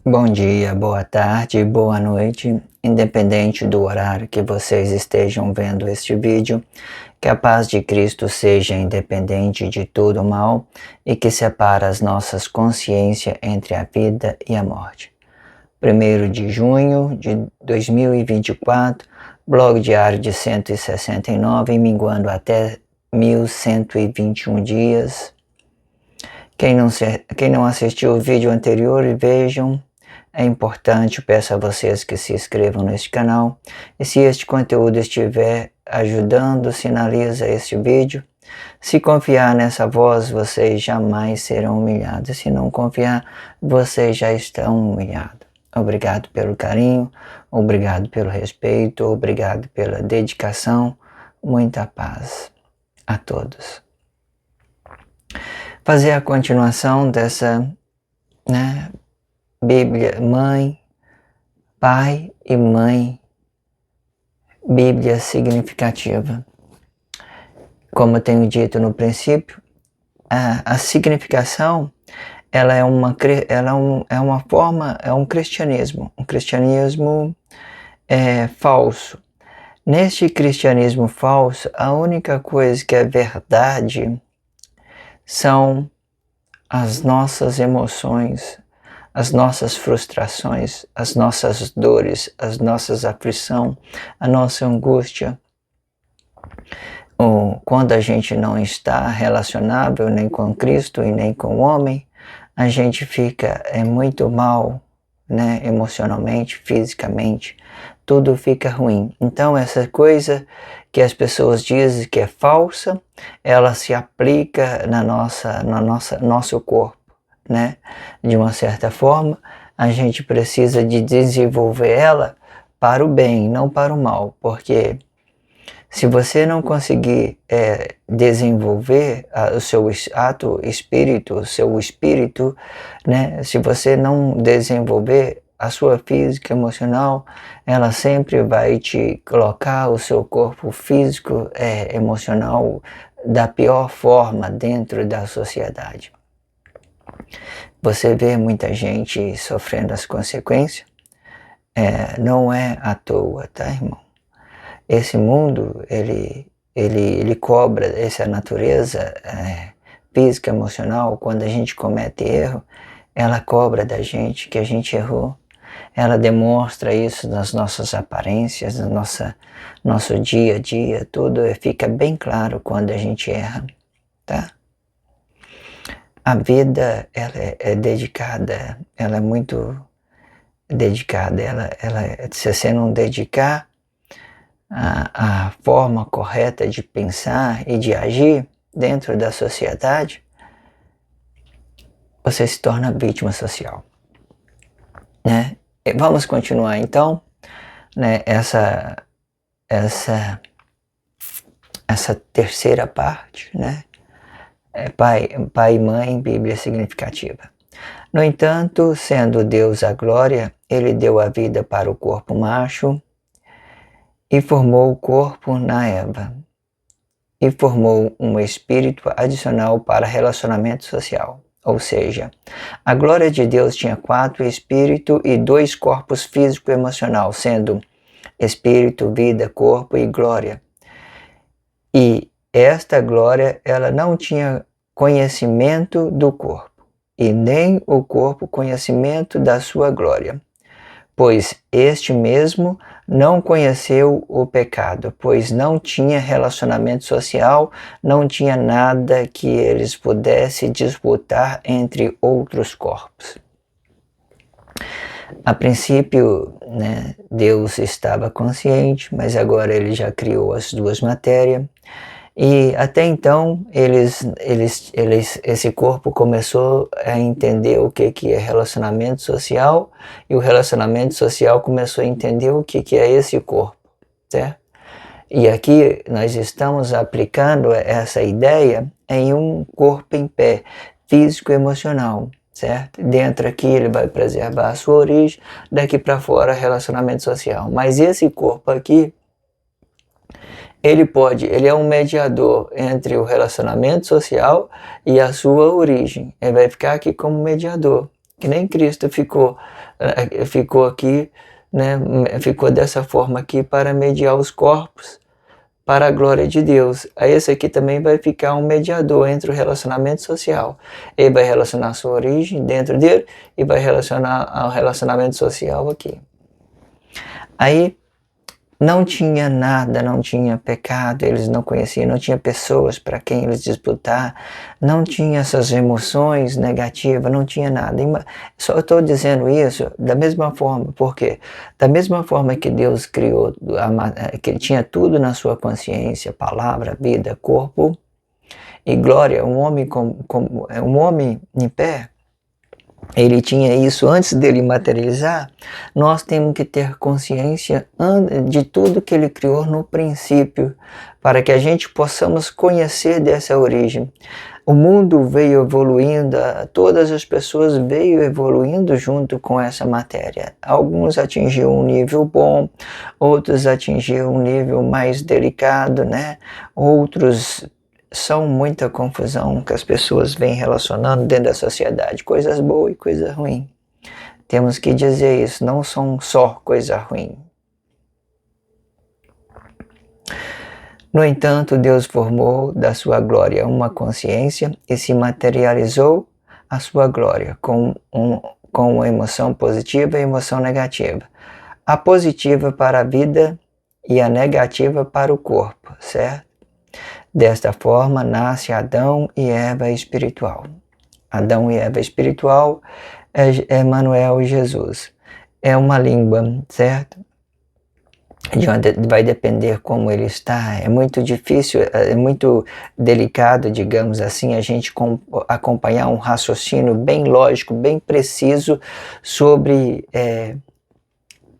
Bom dia, boa tarde, boa noite, independente do horário que vocês estejam vendo este vídeo, que a paz de Cristo seja independente de todo o mal e que separa as nossas consciências entre a vida e a morte. 1º de junho de 2024, blog diário de 169, minguando até 1121 dias. Quem não assistiu o vídeo anterior, vejam. É importante, peço a vocês que se inscrevam neste canal. E se este conteúdo estiver ajudando, sinaliza este vídeo. Se confiar nessa voz, vocês jamais serão humilhados. Se não confiar, vocês já estão humilhados. Obrigado pelo carinho, obrigado pelo respeito, obrigado pela dedicação. Muita paz a todos. Fazer a continuação dessa, Bíblia, mãe, pai e mãe, Bíblia significativa. Como eu tenho dito no princípio, a significação ela é uma forma, é um cristianismo falso. Neste cristianismo falso, a única coisa que é verdade são as nossas emoções, as nossas frustrações, as nossas dores, as nossas aflições, a nossa angústia. Quando a gente não está relacionável nem com Cristo e nem com o homem, a gente fica muito mal, emocionalmente, fisicamente, tudo fica ruim. Então essa coisa que as pessoas dizem que é falsa, ela se aplica nosso corpo. De uma certa forma, a gente precisa de desenvolver ela para o bem, não para o mal, porque se você não conseguir desenvolver o seu espírito, se você não desenvolver a sua física emocional, ela sempre vai te colocar o seu corpo físico emocional da pior forma dentro da sociedade. Você vê muita gente sofrendo as consequências, não é à toa, tá, irmão? Esse mundo, ele cobra essa natureza física, emocional. Quando a gente comete erro, ela cobra da gente que a gente errou. Ela demonstra isso nas nossas aparências, no nosso dia a dia, tudo fica bem claro quando a gente erra, tá? A vida, ela é dedicada, ela é muito dedicada. Se você não dedicar a forma correta de pensar e de agir dentro da sociedade, você se torna vítima social, E vamos continuar então, essa terceira parte, Pai e mãe, Bíblia significativa. No entanto, sendo Deus a glória, ele deu a vida para o corpo macho e formou o corpo na Eva e formou um espírito adicional para relacionamento social. Ou seja, a glória de Deus tinha 4 espíritos e 2 corpos físico e emocional, sendo espírito, vida, corpo e glória. E esta glória, ela não tinha conhecimento do corpo, e nem o corpo conhecimento da sua glória, pois este mesmo não conheceu o pecado, pois não tinha relacionamento social, não tinha nada que eles pudessem disputar entre outros corpos. A princípio, Deus estava consciente, mas agora ele já criou as 2 matérias. E até então, esse corpo começou a entender o que é relacionamento social, e o relacionamento social começou a entender o que é esse corpo, certo? E aqui nós estamos aplicando essa ideia em um corpo em pé, físico e emocional, certo? Dentro aqui ele vai preservar a sua origem, daqui para fora relacionamento social. Mas esse corpo aqui, ele é um mediador entre o relacionamento social e a sua origem. Ele vai ficar aqui como mediador, que nem Cristo ficou aqui, né? Ficou dessa forma aqui para mediar os corpos para a glória de Deus. Aí esse aqui também vai ficar um mediador entre o relacionamento social. Ele vai relacionar a sua origem dentro dele e vai relacionar ao relacionamento social aqui. Aí não tinha nada, não tinha pecado, eles não conheciam, não tinha pessoas para quem eles disputar, não tinha essas emoções negativas, não tinha nada. Só estou dizendo isso da mesma forma, porque da mesma forma que Deus criou, que Ele tinha tudo na sua consciência, palavra, vida, corpo e glória, um homem em pé, ele tinha isso antes dele materializar. Nós temos que ter consciência de tudo que ele criou no princípio, para que a gente possamos conhecer dessa origem. O mundo veio evoluindo, todas as pessoas veio evoluindo junto com essa matéria. Alguns atingiram um nível bom, outros atingiram um nível mais delicado, né? Outros são muita confusão que as pessoas vêm relacionando dentro da sociedade, coisas boas e coisas ruins. Temos que dizer isso, não são só coisa ruim. No entanto, Deus formou da sua glória uma consciência e se materializou a sua glória com uma emoção positiva e emoção negativa. A positiva para a vida e a negativa para o corpo, certo? Desta forma, nasce Adão e Eva espiritual. Adão e Eva espiritual é Emmanuel e Jesus. É uma língua, certo? Vai depender como ele está. É muito difícil, é muito delicado, digamos assim, a gente acompanhar um raciocínio bem lógico, bem preciso sobre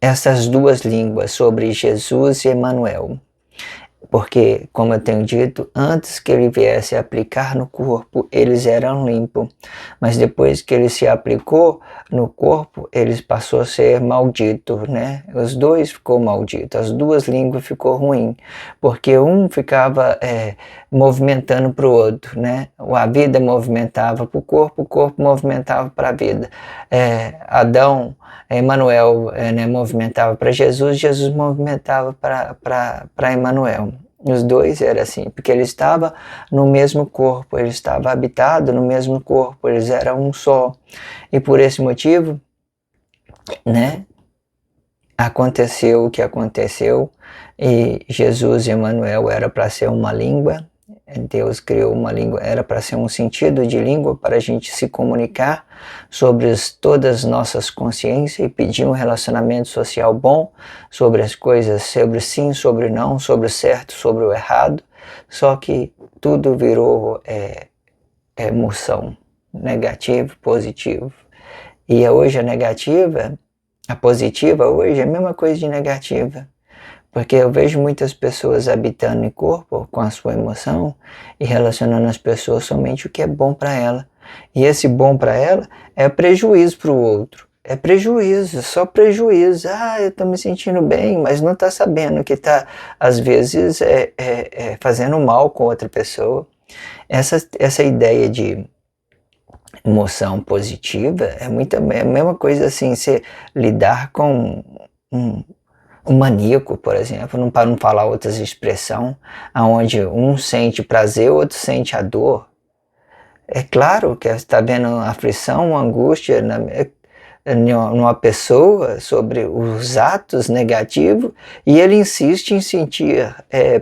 essas duas línguas, sobre Jesus e Emmanuel. Porque, como eu tenho dito, antes que ele viesse aplicar no corpo, eles eram limpos. Mas depois que ele se aplicou no corpo, eles passou a ser maldito, né? Os dois ficou maldito, as duas línguas ficou ruim. Porque um ficava movimentando para o outro, né? A vida movimentava para o corpo movimentava para a vida. Adão, Emmanuel né, movimentava para Jesus, Jesus movimentava para Emmanuel. Os dois era assim, porque ele estava no mesmo corpo, ele estava habitado no mesmo corpo, eles eram um só. E por esse motivo, né, aconteceu o que aconteceu, e Jesus e Emmanuel era para ser uma língua. Deus criou uma língua, era para ser um sentido de língua para a gente se comunicar sobre todas as nossas consciências e pedir um relacionamento social bom sobre as coisas, sobre sim, sobre não, sobre o certo, sobre o errado. Só que tudo virou emoção, negativo, positivo. E hoje a positiva hoje é a mesma coisa de negativa. Porque eu vejo muitas pessoas habitando em corpo com a sua emoção e relacionando as pessoas somente o que é bom para ela. E esse bom para ela é prejuízo para o outro. É prejuízo, só prejuízo. Eu estou me sentindo bem, mas não está sabendo que está, às vezes, fazendo mal com outra pessoa. Essa ideia de emoção positiva é a mesma coisa assim, você lidar com um maníaco, por exemplo, para não falar outras expressões, onde um sente prazer, o outro sente a dor. É claro que está vendo aflição, angústia numa pessoa sobre os atos negativos e ele insiste em sentir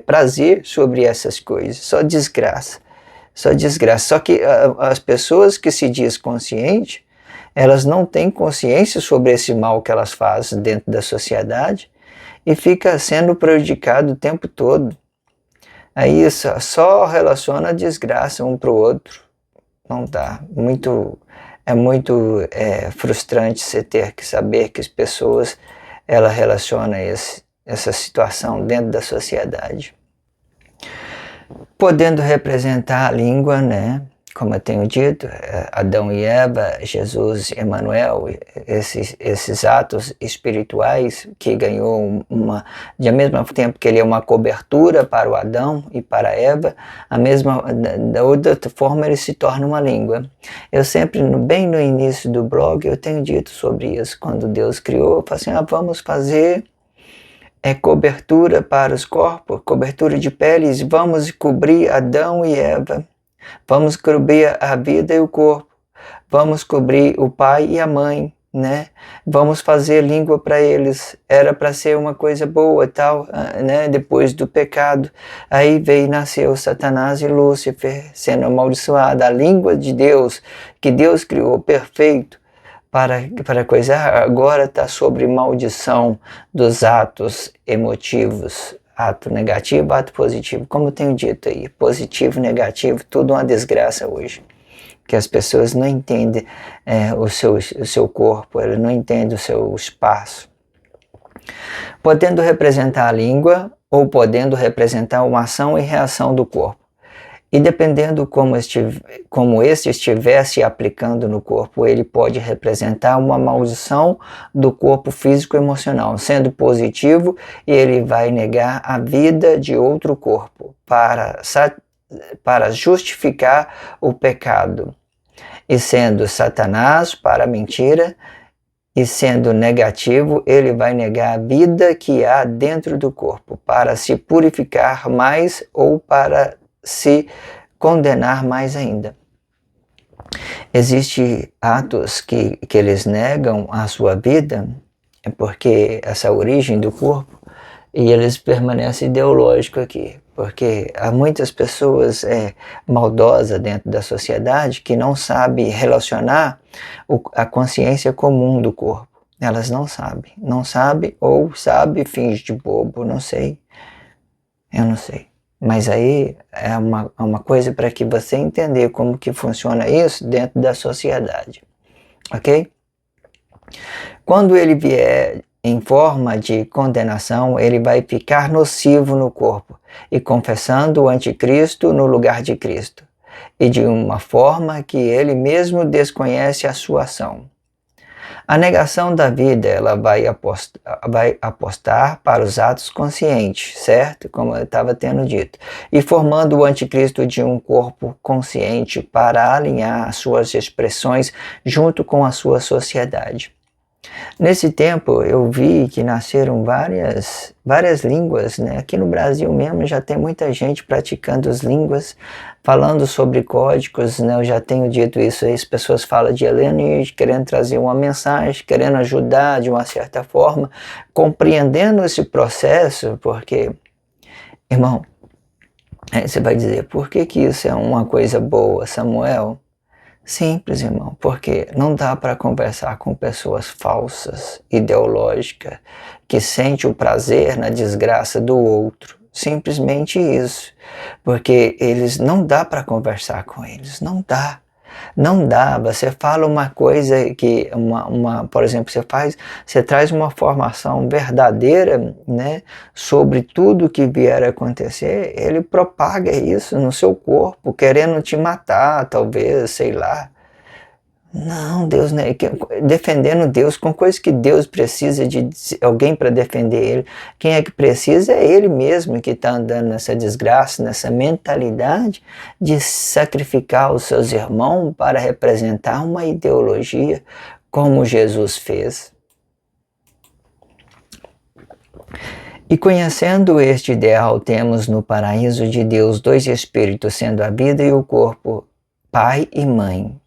prazer sobre essas coisas. Só desgraça. Só que as pessoas que se diz consciente, elas não têm consciência sobre esse mal que elas fazem dentro da sociedade e fica sendo prejudicado o tempo todo. Aí só relaciona a desgraça um para o outro. Não dá. É muito frustrante você ter que saber que as pessoas relacionam essa situação dentro da sociedade. Podendo representar a língua, né? Como eu tenho dito, Adão e Eva, Jesus, Emmanuel, esses atos espirituais que ganhou ao mesmo tempo que ele é uma cobertura para o Adão e para a Eva, da outra forma ele se torna uma língua. Eu sempre, bem no início do blog, eu tenho dito sobre isso. Quando Deus criou, eu falei assim, vamos fazer cobertura para os corpos, cobertura de peles, vamos cobrir Adão e Eva. Vamos cobrir a vida e o corpo. Vamos cobrir o pai e a mãe, né? Vamos fazer língua para eles. Era para ser uma coisa boa, tal, né? Depois do pecado. Aí nasceu Satanás e Lúcifer sendo amaldiçoada. A língua de Deus, que Deus criou perfeito para coisar, agora está sobre maldição dos atos emotivos. Ato negativo, ato positivo. Como eu tenho dito aí, positivo, negativo, tudo uma desgraça hoje. Porque as pessoas não entendem o seu corpo, elas não entendem o seu espaço. Podendo representar a língua ou podendo representar uma ação e reação do corpo. E dependendo como este estiver se aplicando no corpo, ele pode representar uma maldição do corpo físico e emocional. Sendo positivo, ele vai negar a vida de outro corpo para justificar o pecado. E sendo Satanás para a mentira, e sendo negativo, ele vai negar a vida que há dentro do corpo para se purificar mais ou para se condenar mais ainda. Existem atos que eles negam a sua vida, porque essa origem do corpo, e eles permanecem ideológicos aqui, porque há muitas pessoas maldosas dentro da sociedade que não sabem relacionar a consciência comum do corpo. Elas não sabem ou sabem, finge de bobo, não sei, eu não sei. Mas aí é uma coisa para que você entender como que funciona isso dentro da sociedade, ok? Quando ele vier em forma de condenação, ele vai ficar nocivo no corpo e confessando o anticristo no lugar de Cristo, e de uma forma que ele mesmo desconhece a sua ação. A negação da vida, ela vai apostar para os atos conscientes, certo? Como eu estava tendo dito. E formando o anticristo de um corpo consciente para alinhar as suas expressões junto com a sua sociedade. Nesse tempo eu vi que nasceram várias línguas, né? Aqui no Brasil mesmo já tem muita gente praticando as línguas, falando sobre códigos, né? Eu já tenho dito isso aí, as pessoas falam de alienígena, querendo trazer uma mensagem, querendo ajudar de uma certa forma, compreendendo esse processo, porque, irmão, você vai dizer, por que isso é uma coisa boa, Samuel? Simples, irmão, porque não dá para conversar com pessoas falsas, ideológicas, que sentem o prazer na desgraça do outro. Simplesmente isso. Porque eles não dá para conversar com eles, não dá. Não dá, você fala uma coisa que, por exemplo, você traz uma formação verdadeira, né, sobre tudo que vier a acontecer, ele propaga isso no seu corpo, querendo te matar, talvez, sei lá. Não, Deus, né, defendendo Deus com coisas que Deus precisa de alguém para defender ele. Quem é que precisa é ele mesmo que está andando nessa desgraça, nessa mentalidade de sacrificar os seus irmãos para representar uma ideologia como Jesus fez. E conhecendo este ideal, temos no paraíso de Deus dois espíritos, sendo a vida e o corpo, pai e mãe.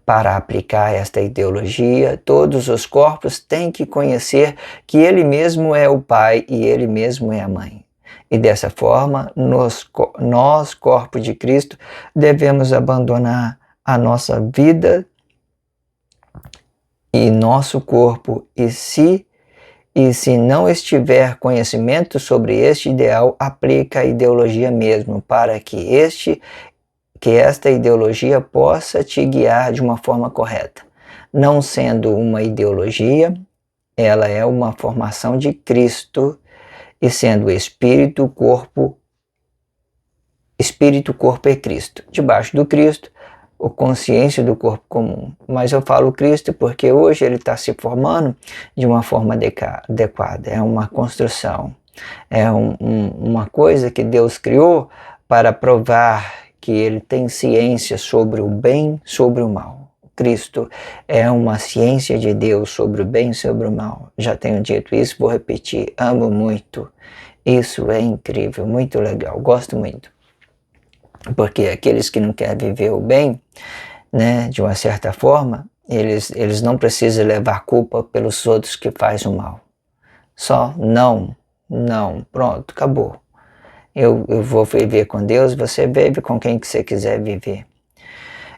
Para aplicar esta ideologia, todos os corpos têm que conhecer que ele mesmo é o pai e ele mesmo é a mãe. E dessa forma, nós, corpo de Cristo, devemos abandonar a nossa vida e nosso corpo E se não estiver conhecimento sobre este ideal, aplica a ideologia mesmo, para que esta ideologia possa te guiar de uma forma correta. Não sendo uma ideologia, ela é uma formação de Cristo, e sendo espírito, corpo é Cristo. Debaixo do Cristo, a consciência do corpo comum. Mas eu falo Cristo porque hoje ele está se formando de uma forma adequada. É uma construção, é uma coisa que Deus criou para provar que ele tem ciência sobre o bem, sobre o mal. Cristo é uma ciência de Deus sobre o bem e sobre o mal. Já tenho dito isso, vou repetir. Amo muito. Isso é incrível, muito legal, gosto muito. Porque aqueles que não querem viver o bem, né, de uma certa forma, eles não precisam levar culpa pelos outros que fazem o mal. Só não, pronto, acabou. Eu vou viver com Deus, você vive com quem que você quiser viver.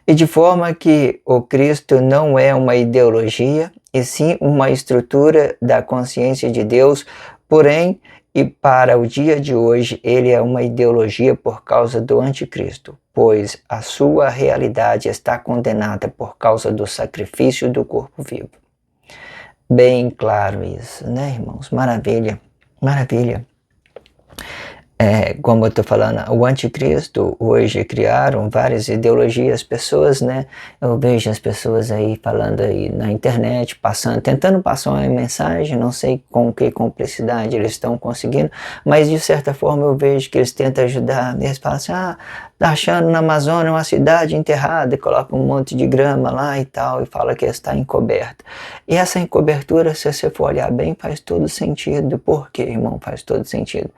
E de forma que o Cristo não é uma ideologia, e sim uma estrutura da consciência de Deus, porém, e para o dia de hoje, ele é uma ideologia por causa do anticristo, pois a sua realidade está condenada por causa do sacrifício do corpo vivo. Bem claro isso, né, irmãos? Maravilha, maravilha. Como eu estou falando, o anticristo, hoje criaram várias ideologias, pessoas, né? Eu vejo as pessoas aí falando aí na internet, tentando passar uma mensagem, não sei com que cumplicidade eles estão conseguindo, mas de certa forma eu vejo que eles tentam ajudar, eles falam assim, tá achando na Amazônia uma cidade enterrada, e coloca um monte de grama lá e tal, e fala que está encoberta. E essa encobertura, se você for olhar bem, faz todo sentido. Por quê, irmão? Faz todo sentido.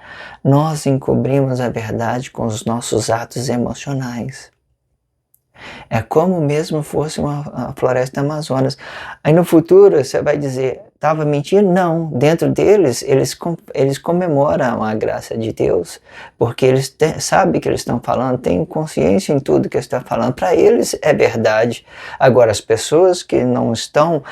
Nós encobrimos a verdade com os nossos atos emocionais. É como mesmo fosse uma floresta Amazonas. Aí no futuro você vai dizer, estava mentindo? Não, dentro deles, eles comemoram a graça de Deus, porque eles sabem que eles estão falando, têm consciência em tudo que estão falando. Para eles é verdade. Agora, as pessoas que não estão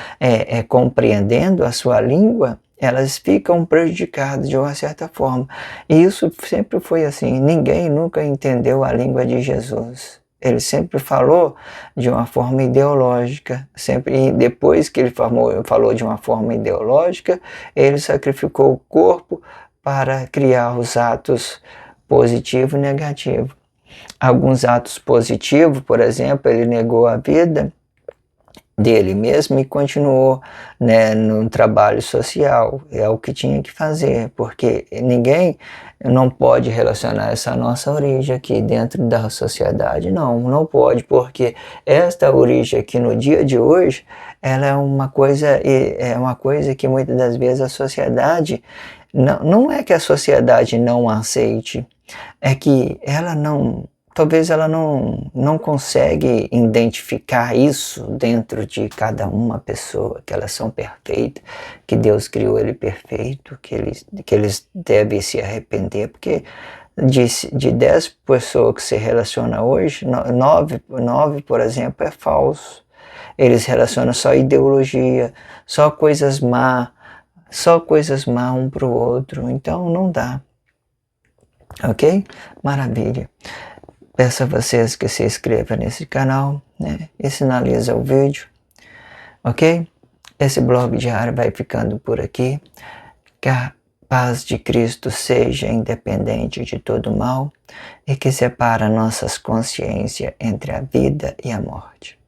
compreendendo a sua língua, elas ficam prejudicadas de uma certa forma. E isso sempre foi assim. Ninguém nunca entendeu a língua de Jesus. Ele sempre falou de uma forma ideológica, e depois que ele falou de uma forma ideológica, ele sacrificou o corpo para criar os atos positivo e negativo. Alguns atos positivos, por exemplo, ele negou a vida dele mesmo e continuou, né, no trabalho social. É o que tinha que fazer, porque ninguém não pode relacionar essa nossa origem aqui dentro da sociedade. Não pode, porque esta origem aqui no dia de hoje, ela é uma coisa que muitas das vezes a sociedade, não é que a sociedade não aceite, é que ela talvez ela não consegue identificar isso dentro de cada uma pessoa, que elas são perfeitas, que Deus criou ele perfeito, que eles devem se arrepender, porque de 10 pessoas que se relacionam hoje, 9, por exemplo, é falso. Eles relacionam só ideologia, só coisas má um para o outro, então não dá. Ok? Maravilha. Peço a vocês que se inscrevam nesse canal, né, e sinaliza o vídeo, ok? Esse blog diário vai ficando por aqui. Que a paz de Cristo seja independente de todo mal e que separa nossas consciências entre a vida e a morte.